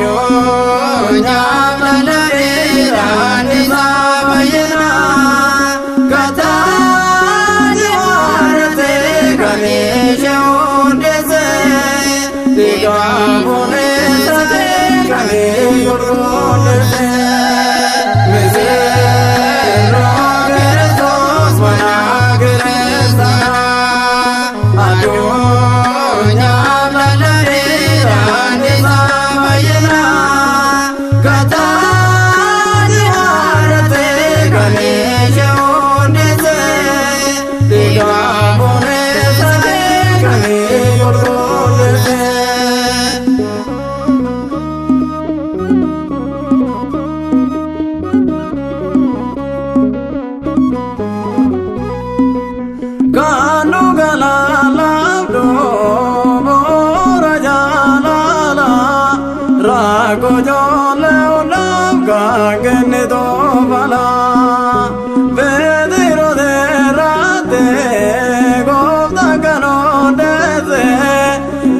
addunyaa balaliiraan isaa fayyina kataani waaratee kamiishe hundeesse dhiigaan buneessatee kamii gurguddeesse miseeroo Kiristoos mana Kiristaana addunyaa balaliiraan isaa fayyina kataani waaratee kamiishe hundeesse dhiigaan buneessatee kamii gurguddeesse. Kanu galalabdo bora jalala rago jole ulam kagene to bala vediro de rate gopta kano dese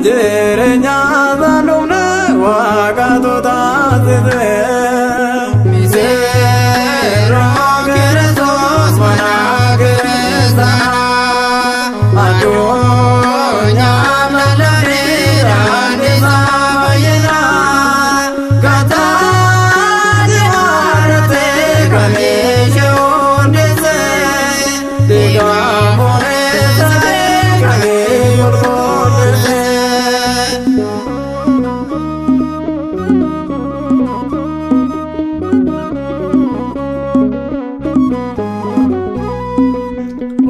jere nyada numne waga to taside misero Kiristoos mana Kiristaana addunyaa balaliiraan isaa fayyina kataani waaratee kamiishe hundeesse dhiigaan buneessatee kamii gurguddeesse.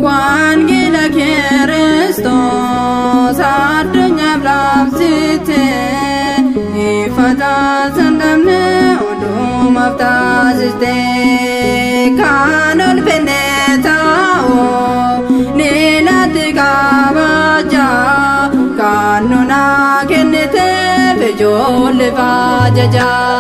Wangeela Kiristoos addunyaaf labsitee ifataa sandamne hundumaaf taasistee kan ulfinne ta'uu ni natti kabajaa kan nunaa kenniteef ijoolleef ajajaa.